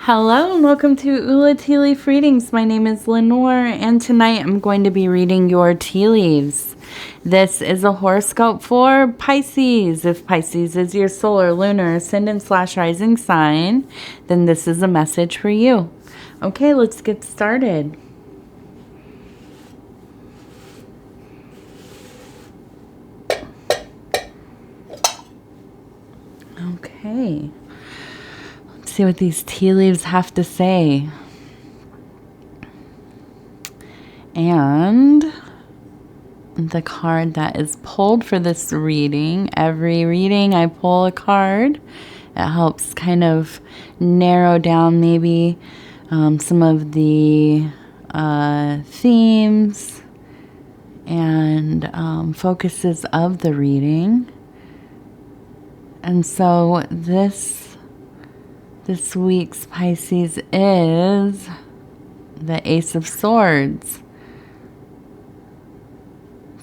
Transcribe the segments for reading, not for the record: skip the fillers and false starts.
Hello and welcome to Ula Tea Leaf Readings. My name is Lenor and tonight I'm going to be reading your tea leaves. This is a horoscope for Pisces. If Pisces is your solar, lunar, ascendant / rising sign, then this is a message for you. Okay, let's get started. Okay. See what these tea leaves have to say. And the card that is pulled for this reading, every reading I pull a card. It helps kind of narrow down maybe some of the themes and focuses of the reading. And so this week's Pisces is the Ace of Swords.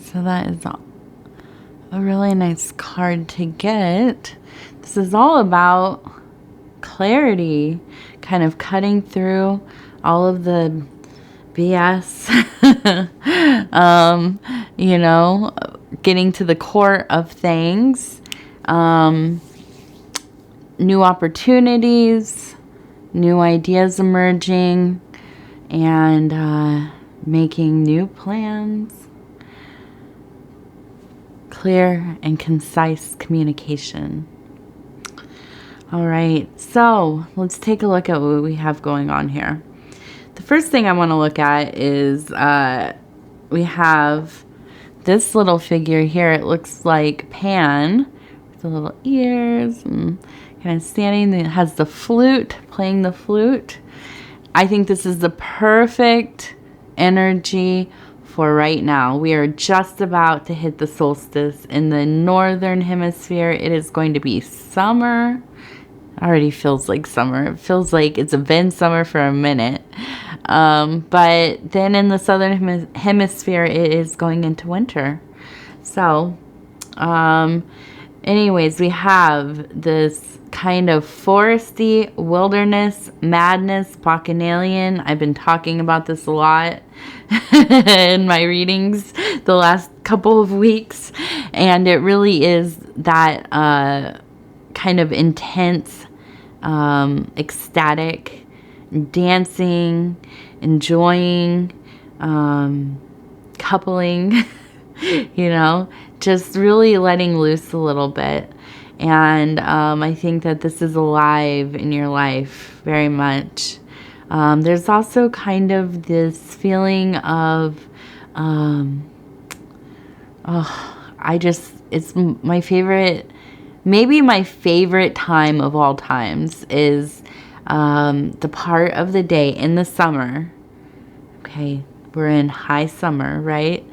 So that is a really nice card to get. This is all about clarity, kind of cutting through all of the BS, getting to the core of things. New opportunities, new ideas emerging, and making new plans. Clear and concise communication. All right, so let's take a look at what we have going on here. The first thing I want to look at is we have this little figure here. It looks like Pan with the little ears and kind of standing. It has the flute, playing the flute. I think this is the perfect energy for right now. We are just about to hit the solstice in the northern hemisphere. It is going to be summer. Already feels like summer. It feels like it's been summer for a minute. But then in the southern hemisphere, it is going into winter. So, anyways, we have this kind of foresty, wilderness, madness, bacchanalian. I've been talking about this a lot in my readings the last couple of weeks. And it really is that kind of intense, ecstatic, dancing, enjoying, coupling, just really letting loose a little bit. And I think that this is alive in your life very much. There's also kind of this feeling of, it's my favorite, maybe my favorite time of all times is the part of the day in the summer. Okay, we're in high summer, right?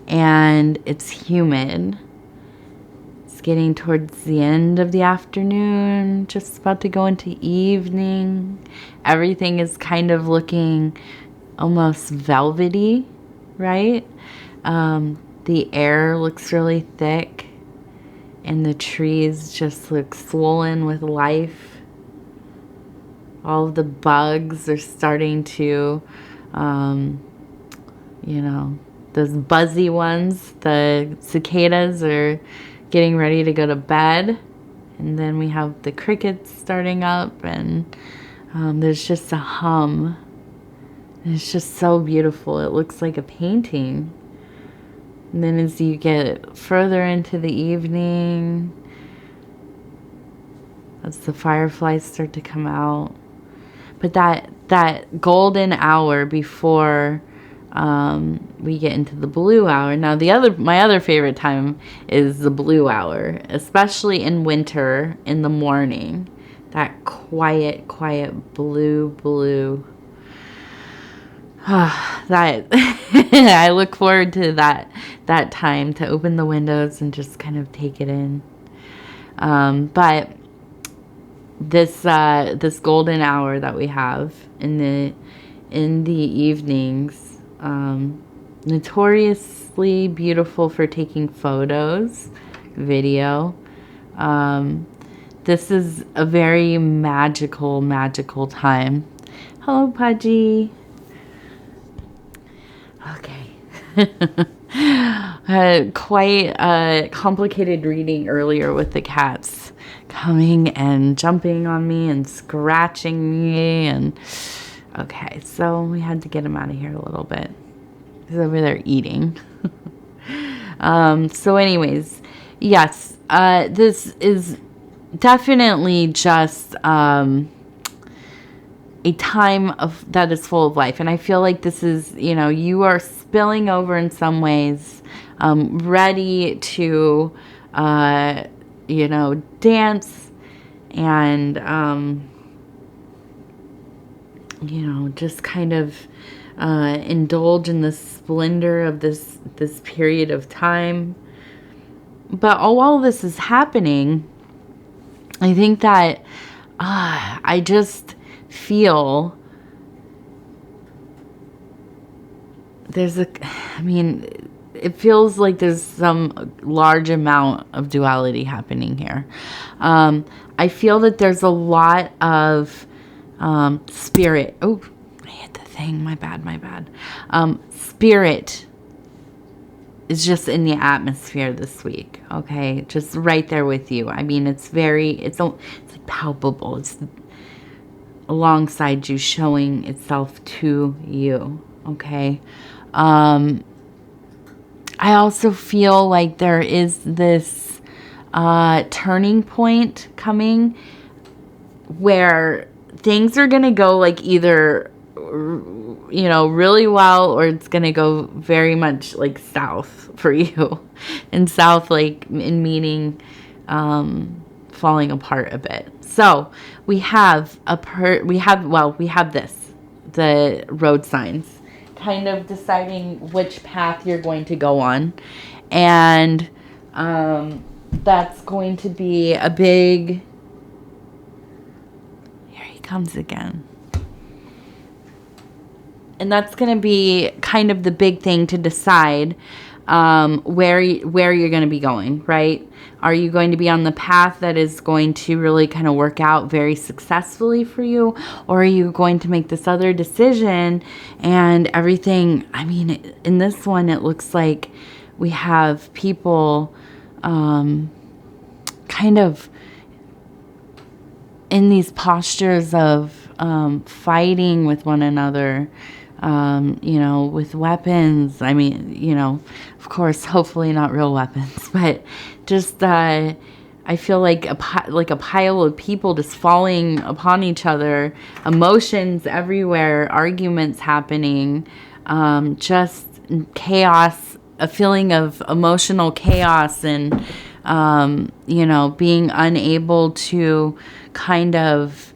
And it's humid. It's getting towards the end of the afternoon, just about to go into evening. Everything is kind of looking almost velvety, right? The air looks really thick, and the trees just look swollen with life. All of the bugs are starting to, those buzzy ones, the cicadas are getting ready to go to bed. And then we have the crickets starting up, and there's just a hum. And it's just so beautiful. It looks like a painting. And then as you get further into the evening, as the fireflies start to come out. But that golden hour before we get into the blue hour. Now my other favorite time is the blue hour, especially in winter in the morning. That quiet blue. That I look forward to that time to open the windows and just kind of take it in. But this golden hour that we have in the evenings, notoriously beautiful for taking photos, video. This is a very magical, magical time. Hello, Pudgy. Okay. Quite a complicated reading earlier with the cats coming and jumping on me and scratching me. And okay, so we had to get him out of here a little bit. He's over there eating. So anyways, yes, this is definitely just a time that is full of life. And I feel like this is, you are spilling over in some ways, ready to, dance and, just kind of indulge in the splendor of this period of time. But while this is happening, I think that I just feel it feels like there's some large amount of duality happening here. I feel that there's a lot of spirit. Oh, I hit the thing. My bad. Spirit is just in the atmosphere this week. Okay, just right there with you. I mean, it's like palpable. It's alongside you, showing itself to you. Okay. I also feel like there is this turning point coming where things are going to go like either, really well, or it's going to go very much like south for you. And south, like in meaning falling apart a bit. So we have the road signs, kind of deciding which path you're going to go on. And that's going to be a big... Here he comes again. And that's going to be kind of the big thing to decide where you're going to be going, right? Are you going to be on the path that is going to really kind of work out very successfully for you? Or are you going to make this other decision and everything? I mean, in this one, it looks like we have people kind of in these postures of fighting with one another, with weapons. I mean, of course, hopefully not real weapons, but just, I feel like a pile of people just falling upon each other, emotions everywhere, arguments happening, just chaos, a feeling of emotional chaos and, being unable to kind of,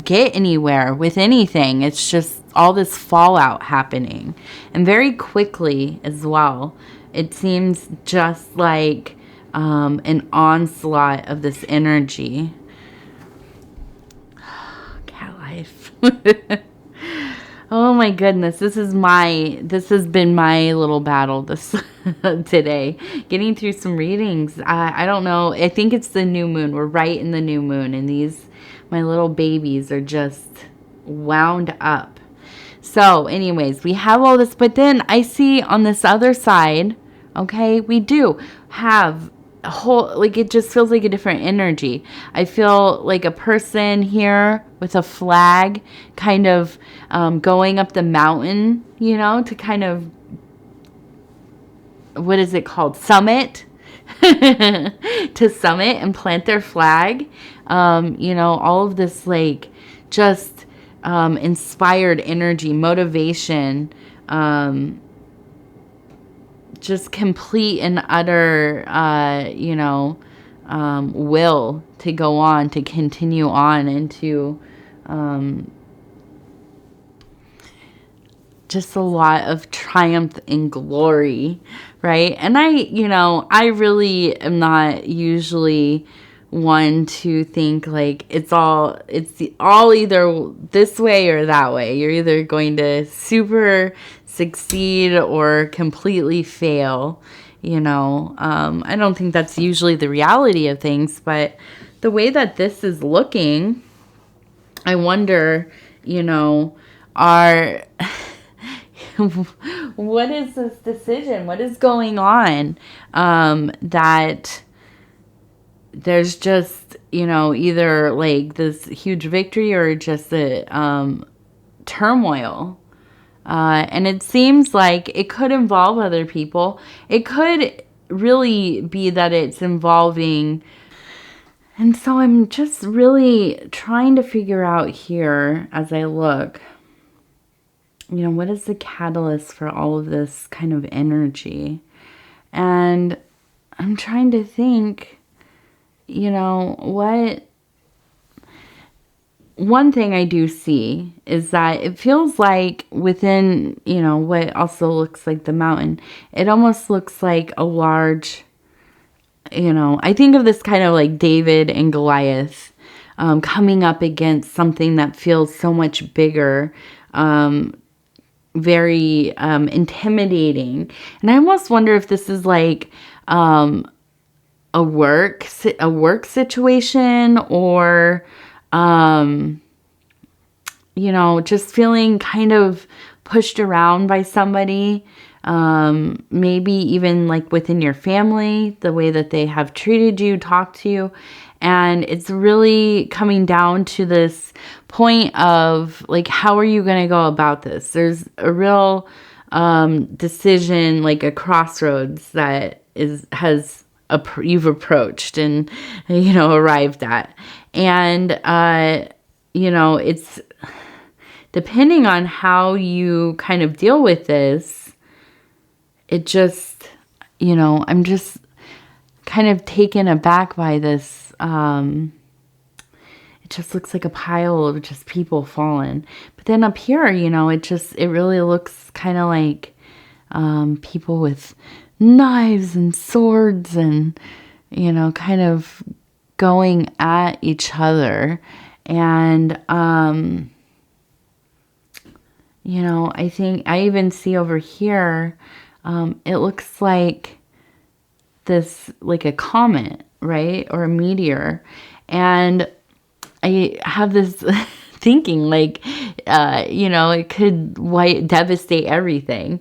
get anywhere with anything. It's just all this fallout happening, and very quickly as well. It seems just like an onslaught of this energy. Cat life. Oh my goodness, this has been my little battle this today, getting through some readings. I don't know, I think it's the new moon. We're right in the new moon, and my little babies are just wound up. So anyways, we have all this, but then I see on this other side, okay, we do have a whole, like, it just feels like a different energy. I feel like a person here with a flag kind of going up the mountain, to kind of, what is it called? Summit. To summit and plant their flag. All of this, like, just inspired energy, motivation, just complete and utter, will to go on, to continue on, and to just a lot of triumph and glory, right? And I really am not usually one to think like it's all either this way or that way. You're either going to super succeed or completely fail. you know. I don't think that's usually the reality of things, but the way that this is looking, I wonder, you know, are what is this decision? What is going on? That there's just, you know, either like this huge victory or just a turmoil. And it seems like it could involve other people. It could really be that it's involving. And so I'm just really trying to figure out here as I look, you know, what is the catalyst for all of this kind of energy? And I'm trying to think, you know, one thing I do see is that it feels like within, you know, what also looks like the mountain, it almost looks like a large, you know, I think of this kind of like David and Goliath coming up against something that feels so much bigger, very intimidating. And I almost wonder if this is like a work situation, or you know, just feeling kind of pushed around by somebody, maybe even like within your family, the way that they have treated you, talked to you. And it's really coming down to this point of like, how are you going to go about this? There's a real decision, like a crossroads that you've approached and, you know, arrived at. And, you know, it's depending on how you kind of deal with this, it just, you know, I'm just kind of taken aback by this. It just looks like a pile of just people fallen. But then up here, you know, it really looks kind of like people with knives and swords and, you know, kind of going at each other. And, you know, I think I even see over here, it looks like this, like a comet, right? Or a meteor. And I have this thinking like, you know, it could devastate everything.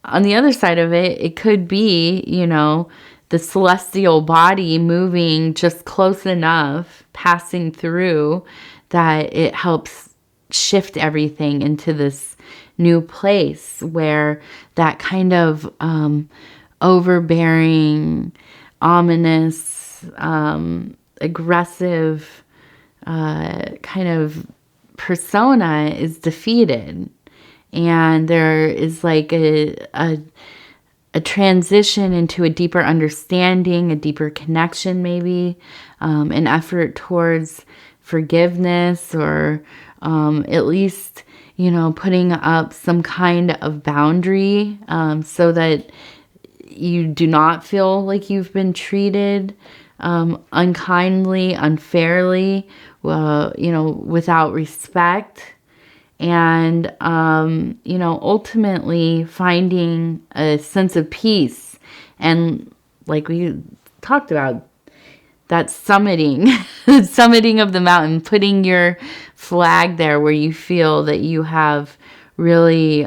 On the other side of it, it could be, you know, the celestial body moving just close enough, passing through, that it helps shift everything into this new place where that kind of overbearing, ominous, aggressive kind of persona is defeated. And there is like a transition into a deeper understanding, a deeper connection, maybe an effort towards forgiveness, or at least, you know, putting up some kind of boundary so that you do not feel like you've been treated unkindly, unfairly, you know, without respect. And, you know, ultimately finding a sense of peace. And like we talked about, that summiting of the mountain, putting your flag there where you feel that you have really, you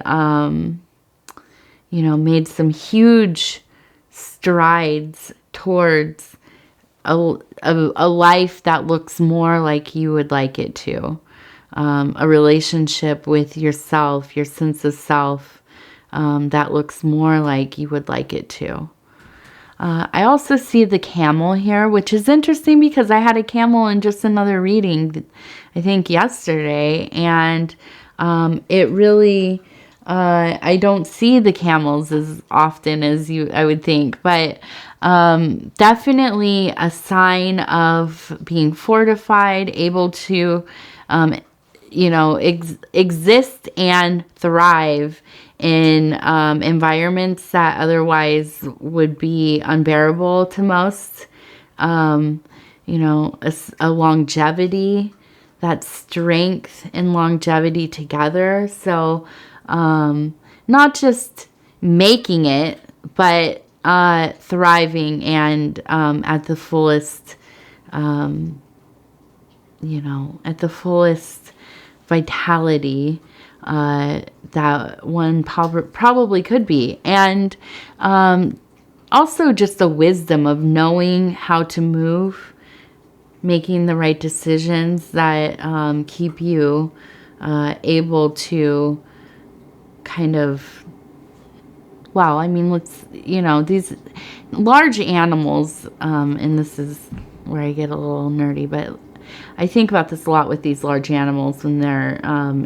know, made some huge strides towards a life that looks more like you would like it to. A relationship with yourself, your sense of self, that looks more like you would like it to. I also see the camel here, which is interesting because I had a camel in just another reading, I think yesterday, and it really, I don't see the camels as often as I would think, but definitely a sign of being fortified, able to, you know, exist and thrive in environments that otherwise would be unbearable to most. You know, a longevity, that strength and longevity together. So not just making it, but thriving and at the fullest, at the fullest vitality that one probably could be. And also just the wisdom of knowing how to move, making the right decisions that keep you able to kind of, wow, I mean, these large animals, and this is where I get a little nerdy, but I think about this a lot with these large animals when they're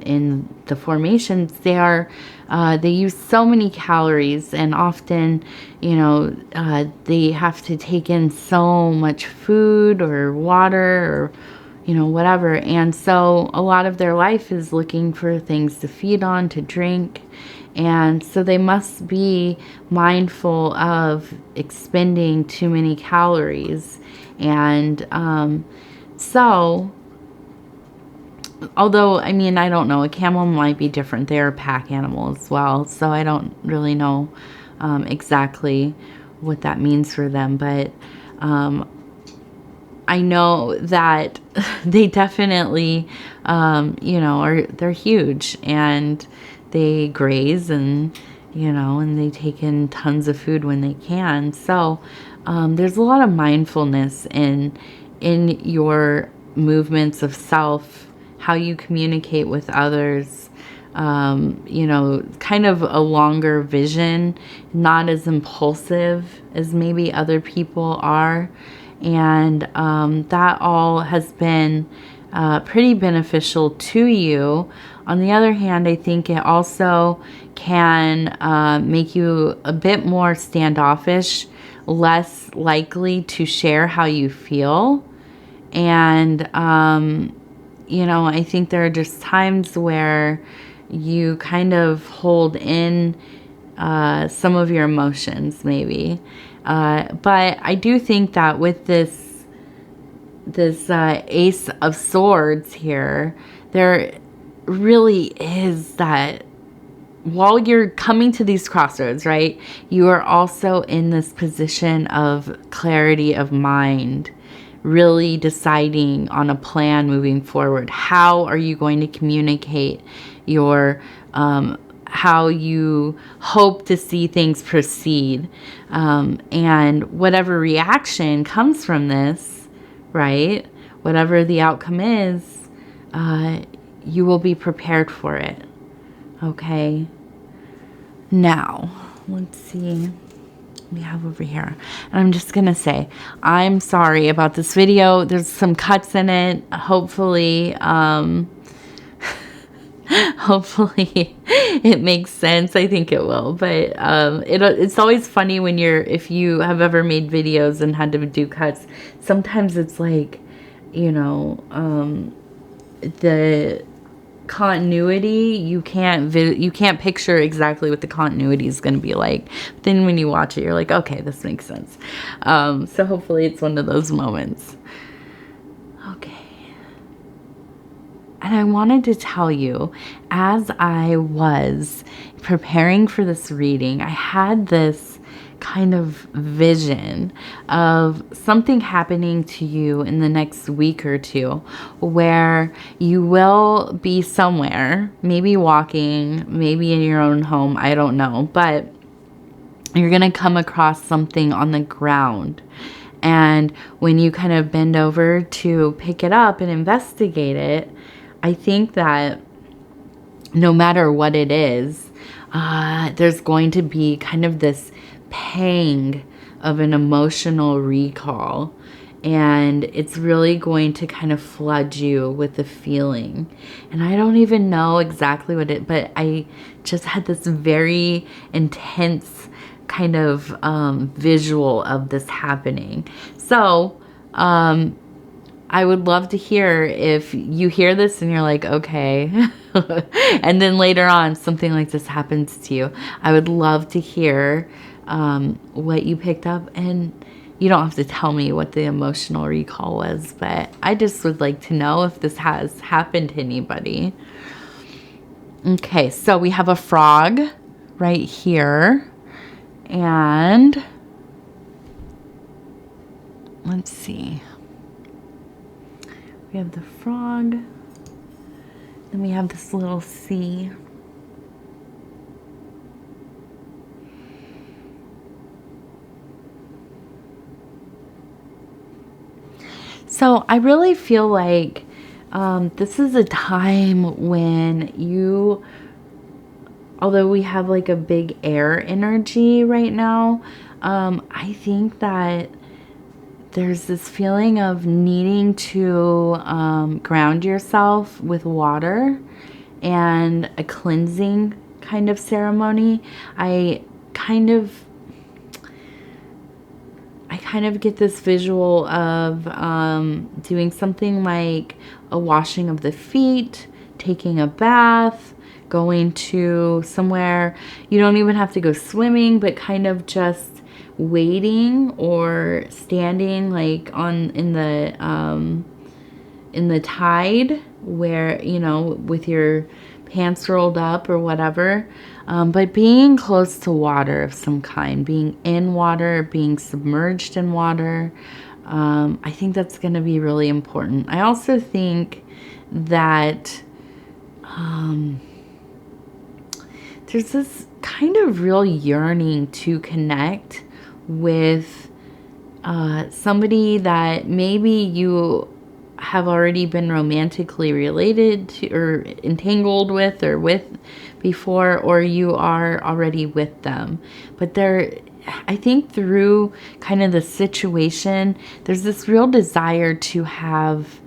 in the formations. They use so many calories, and often, they have to take in so much food or water or, whatever. And so a lot of their life is looking for things to feed on, to drink. And so they must be mindful of expending too many calories. And so, although, I mean, I don't know, a camel might be different. They're a pack animal as well. So I don't really know exactly what that means for them. But I know that they definitely, they're huge, and they graze, and, and they take in tons of food when they can. So there's a lot of mindfulness in your movements of self, how you communicate with others, kind of a longer vision, not as impulsive as maybe other people are. And that all has been pretty beneficial to you. On the other hand, I think it also can make you a bit more standoffish, less likely to share how you feel. And, I think there are just times where you kind of hold in some of your emotions, maybe. But I do think that with this Ace of Swords here, there really is that while you're coming to these crossroads, right, you are also in this position of clarity of mind, really deciding on a plan moving forward. How are you going to communicate your how you hope to see things proceed, and whatever reaction comes from this, right, whatever the outcome is, you will be prepared for it. Okay, now let's see we have over here. And I'm just gonna say, I'm sorry about this video. There's some cuts in it. Hopefully hopefully it makes sense. I think it will. But it's always funny when if you have ever made videos and had to do cuts, sometimes it's like, the continuity, you can't picture exactly what the continuity is going to be like. But then when you watch it, you're like, okay, this makes sense. So hopefully it's one of those moments. Okay. And I wanted to tell you, as I was preparing for this reading, I had this kind of vision of something happening to you in the next week or two, where you will be somewhere, maybe walking, maybe in your own home, I don't know, but you're going to come across something on the ground. And when you kind of bend over to pick it up and investigate it, I think that no matter what it is, there's going to be kind of this pang of an emotional recall, and it's really going to kind of flood you with a feeling. And I don't even know exactly but I just had this very intense kind of visual of this happening. So I would love to hear if you hear this and you're like, okay, and then later on something like this happens to you. I would love to hear what you picked up, and you don't have to tell me what the emotional recall was, but I just would like to know if this has happened to anybody. Okay, so we have a frog right here, and let's see. We have the frog. Then we have this little sea. So I really feel like this is a time when you, although we have like a big air energy right now, I think that there's this feeling of needing to ground yourself with water and a cleansing kind of ceremony. I kind of get this visual of doing something like a washing of the feet, taking a bath, going to somewhere. You don't even have to go swimming, but kind of just waiting or standing like in the tide where, you know, with your pants rolled up or whatever. But being close to water of some kind, being in water, being submerged in water, I think that's going to be really important. I also think that there's this kind of real yearning to connect with somebody that maybe you have already been romantically related to or entangled with or with before, or you are already with them. But I think through kind of the situation, there's this real desire to have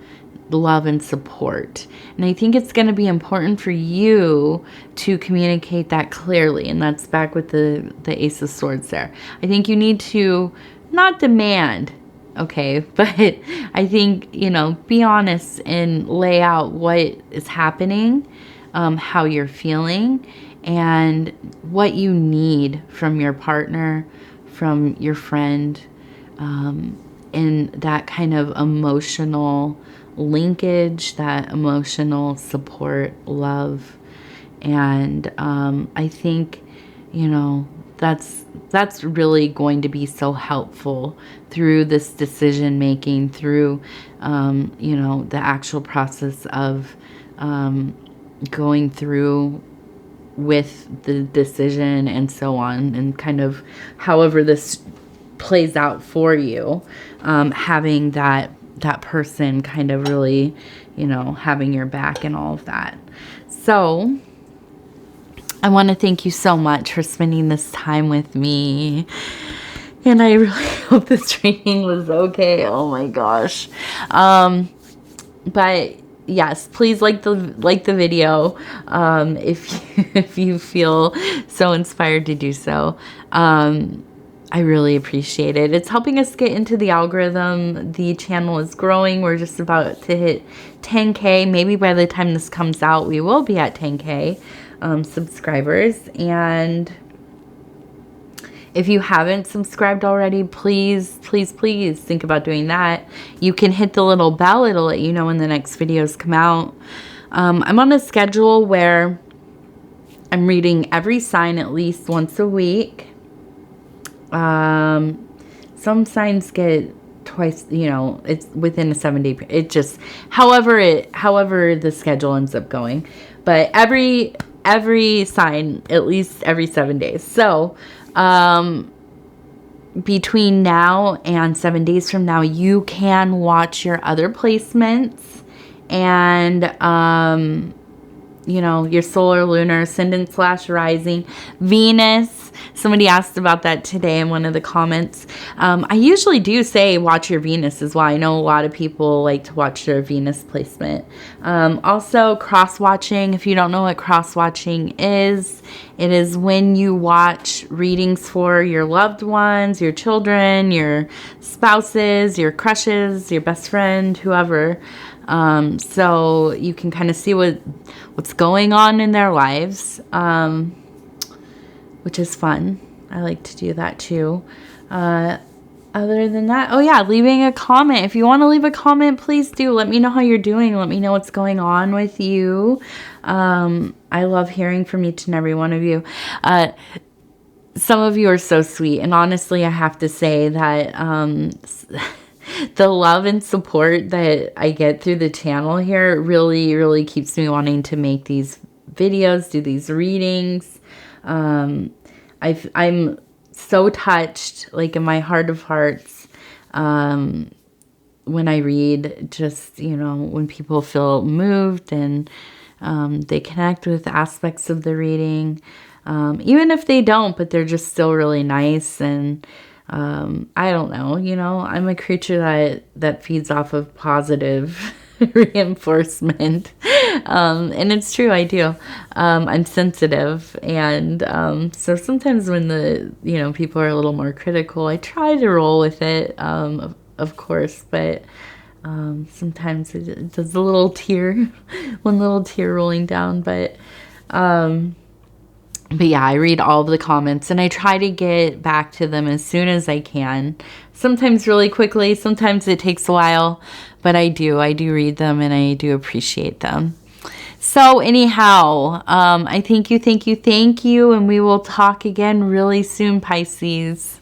love and support. And I think it's going to be important for you to communicate that clearly. And that's back with the Ace of Swords there. I think you need to not demand, okay, but I think, you know, be honest and lay out what is happening, how you're feeling, and what you need from your partner, from your friend, and that kind of emotional linkage, that emotional support, love. And I think, you know, that's really going to be so helpful through this decision making, through you know, the actual process of going through with the decision and so on, and kind of however this plays out for you, having that person kind of really, you know, having your back and all of that. So I want to thank you so much for spending this time with me. And I really hope this reading was okay. Oh my gosh. But yes, please like the video if you feel so inspired to do so. I really appreciate it. It's helping us get into the algorithm. The channel is growing. We're just about to hit 10K. Maybe by the time this comes out, we will be at 10K subscribers. And if you haven't subscribed already, please, please, please think about doing that. You can hit the little bell. It'll let you know when the next videos come out. I'm on a schedule where I'm reading every sign at least once a week. Some signs get twice, you know, it's within a 7-day period. It just, however the schedule ends up going, but every sign, at least every 7 days. So, between now and 7 days from now, you can watch your other placements and, you know, your solar, lunar, ascendant / rising, Venus. Somebody asked about that today in one of the comments. I usually do say watch your Venus as well. I know a lot of people like to watch their Venus placement. Also, cross-watching. If you don't know what cross-watching is, it is when you watch readings for your loved ones, your children, your spouses, your crushes, your best friend, whoever. So you can kind of see what's going on in their lives, which is fun. I like to do that too. Other than that, oh yeah, leaving a comment. If you want to leave a comment, please do. Let me know how you're doing. Let me know what's going on with you. I love hearing from each and every one of you. Some of you are so sweet. And honestly, I have to say that the love and support that I get through the channel here really, really keeps me wanting to make these videos, do these readings. I'm so touched, like in my heart of hearts, when I read, just, you know, when people feel moved and they connect with aspects of the reading, even if they don't, but they're just still really nice. And I don't know, you know, I'm a creature that feeds off of positive reinforcement. And it's true, I do. I'm sensitive. And so sometimes when you know, people are a little more critical, I try to roll with it, of course, but sometimes it does a little tear, one little tear rolling down. But yeah, I read all of the comments and I try to get back to them as soon as I can. Sometimes really quickly, sometimes it takes a while, but I do read them and I do appreciate them. So anyhow, I thank you, and we will talk again really soon, Pisces.